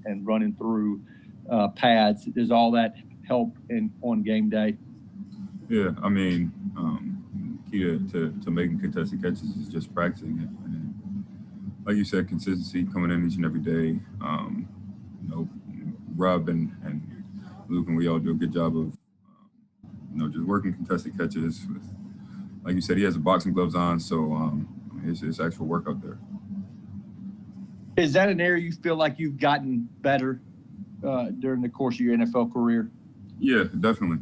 and running through pads. Does all that help on game day? Yeah, I mean, key to making contested catches is just practicing it. And like you said, consistency coming in each and every day. You know, Rob and Luke and we all do a good job of, just working contested catches. Like you said, he has the boxing gloves on, so it's actual work out there. Is that an area you feel like you've gotten better during the course of your NFL career? Yeah, definitely.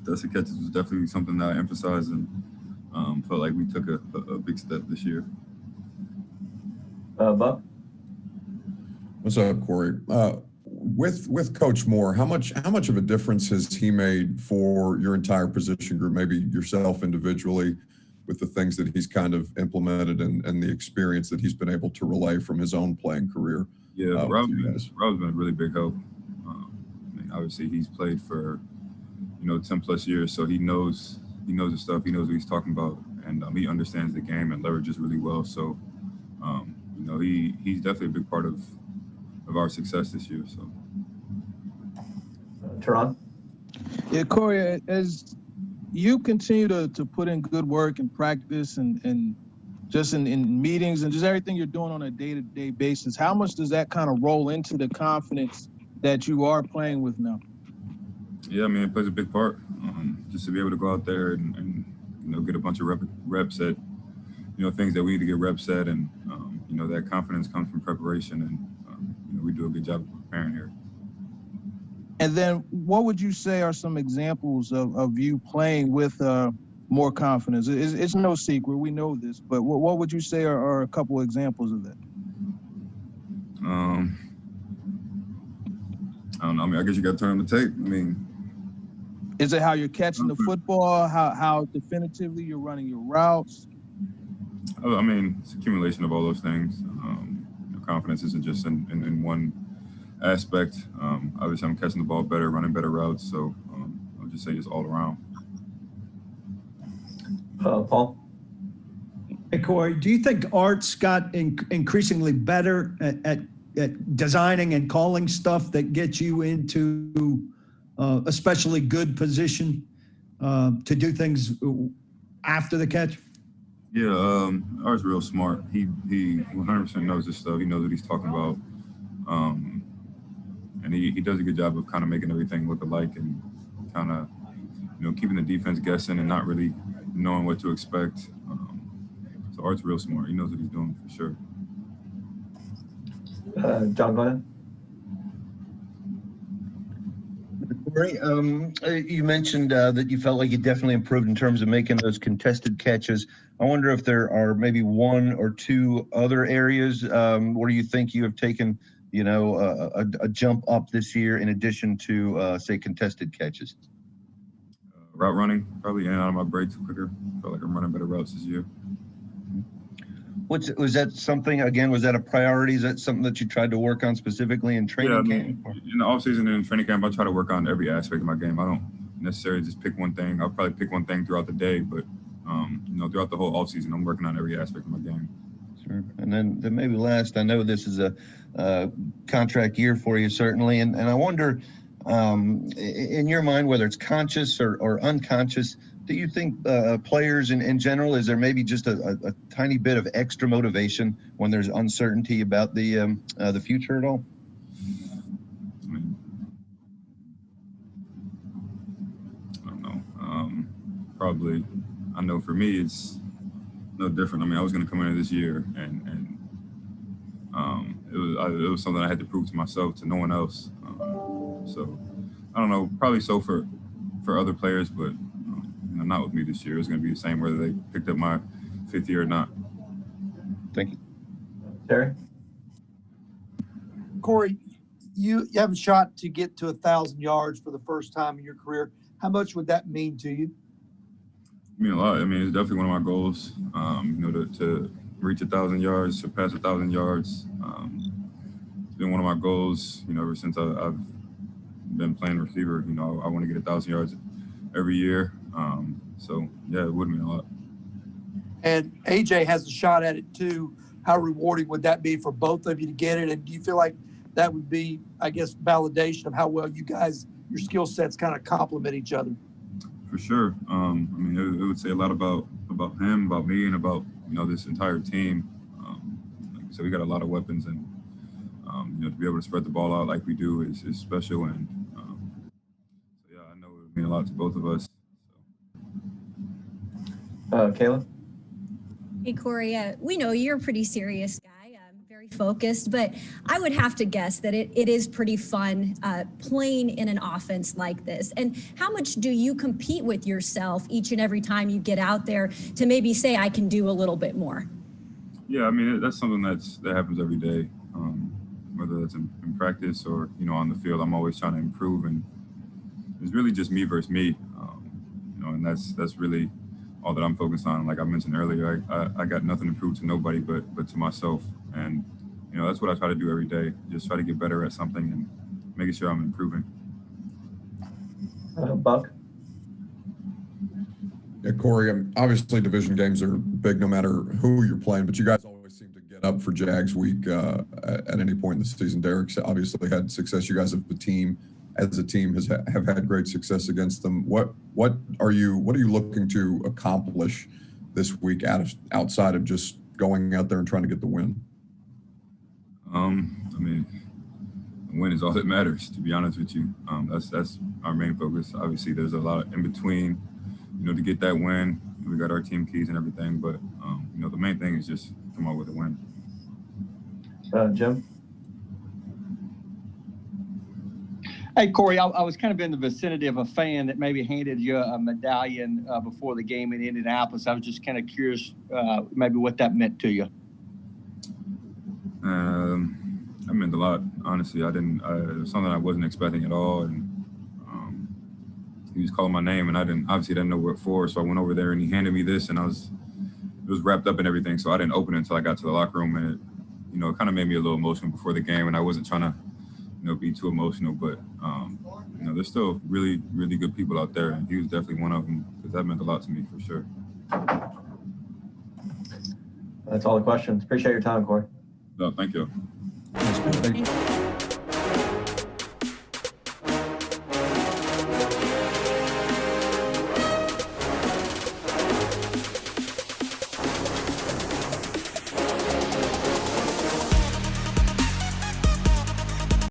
Contested catches was definitely something that I emphasized and felt like we took a big step this year. Buck? What's up, Corey? With Coach Moore, how much of a difference has he made for your entire position group, maybe yourself individually, with the things that he's kind of implemented and the experience that he's been able to relay from his own playing career? Yeah, Rob's been a really big help. I mean, obviously he's played for 10 plus years, so he knows his stuff. He knows what he's talking about, and he understands the game and leverages really well. So, he's definitely a big part of our success this year. So, Teron? Yeah, Corey, as you continue to put in good work and practice and just in meetings and just everything you're doing on a day-to-day basis, how much does that kind of roll into the confidence that you are playing with now? Yeah, I mean, it plays a big part. Just to be able to go out there and get a bunch of reps at things that we need to get reps at, and that confidence comes from preparation, and we do a good job of preparing here. And then what would you say are some examples of you playing with more confidence? It's no secret, we know this, but what would you say are a couple examples of that? I don't know. I mean, I guess you got to turn on the tape. I mean, is it how you're catching the football? How definitively you're running your routes? I mean, it's accumulation of all those things. Confidence isn't just in one aspect. Obviously, I'm catching the ball better, running better routes. So I'll just say just all around. Paul? Hey, Corey, do you think Art's got increasingly better at designing and calling stuff that gets you into especially good position to do things after the catch? Yeah, Art's real smart. He 100% knows his stuff. He knows what he's talking about. And he does a good job of kind of making everything look alike and kind of, keeping the defense guessing and not really knowing what to expect. So Art's real smart. He knows what he's doing for sure. John, go ahead. Corey, you mentioned that you felt like you definitely improved in terms of making those contested catches. I wonder if there are maybe one or two other areas where you think you have taken, a jump up this year in addition to, say, contested catches. Route running, probably in and out of my breaks quicker. I feel like I'm running better routes this year. Was that something, again, was that a priority? Is that something that you tried to work on specifically in training camp? In the offseason and in training camp, I try to work on every aspect of my game. I don't necessarily just pick one thing. I'll probably pick one thing throughout the day, but, throughout the whole offseason, I'm working on every aspect of my game. Sure. And then maybe last, I know this is a contract year for you, certainly, and I wonder, in your mind, whether it's conscious or unconscious, do you think players in general, is there maybe just a tiny bit of extra motivation when there's uncertainty about the future at all? I don't know. Probably. I know for me, it's no different. I mean, I was going to come into this year, and it was something I had to prove to myself, to no one else. So I don't know. Probably so for other players, but not with me this year. It's going to be the same whether they picked up my fifth year or not. Thank you. Terry? Corey, you have a shot to get to 1,000 yards for the first time in your career. How much would that mean to you? I mean, a lot. I mean, it's definitely one of my goals, to reach 1,000 yards, surpass 1,000 yards. It's been one of my goals, ever since I've been playing receiver. I want to get 1,000 yards every year. So yeah, it would mean a lot. And AJ has a shot at it too. How rewarding would that be for both of you to get it? And do you feel like that would be, I guess, validation of how well you guys, your skill sets kind of complement each other. For sure. I mean, it would say a lot about him, about me, and about this entire team. Like I said, we got a lot of weapons, and to be able to spread the ball out like we do is special. And so yeah, I know it would mean a lot to both of us. Kayla? Hey, Corey, we know you're a pretty serious guy, very focused, but I would have to guess that it is pretty fun playing in an offense like this. And how much do you compete with yourself each and every time you get out there to maybe say, I can do a little bit more? Yeah, I mean, that's something that happens every day, whether that's in practice or, on the field. I'm always trying to improve, and it's really just me versus me, and that's really all that I'm focused on. Like I mentioned earlier, I got nothing to prove to nobody but to myself. And, that's what I try to do every day. Just try to get better at something and making sure I'm improving. Buck? Yeah, Corey, obviously division games are big no matter who you're playing, but you guys always seem to get up for Jags week at any point in the season. Derek's obviously had success. You guys as a team have had great success against them. What are you looking to accomplish this week outside of just going out there and trying to get the win? I mean, the win is all that matters, to be honest with you. That's our main focus. Obviously, there's a lot in between, to get that win. We got our team keys and everything, but the main thing is just come out with a win. Jim? Hey, Corey, I was kind of in the vicinity of a fan that maybe handed you a medallion before the game in Indianapolis. I was just kind of curious maybe what that meant to you. That meant a lot, honestly. It was something I wasn't expecting at all. And he was calling my name, and I didn't know what for. So I went over there and he handed me this, and it was wrapped up and everything. So I didn't open it until I got to the locker room, and it kind of made me a little emotional before the game. And I wasn't trying to, be too emotional, but there's still really, really good people out there, and he was definitely one of them because that meant a lot to me for sure. That's all the questions. Appreciate your time, Corey. No, thank you. Thank you.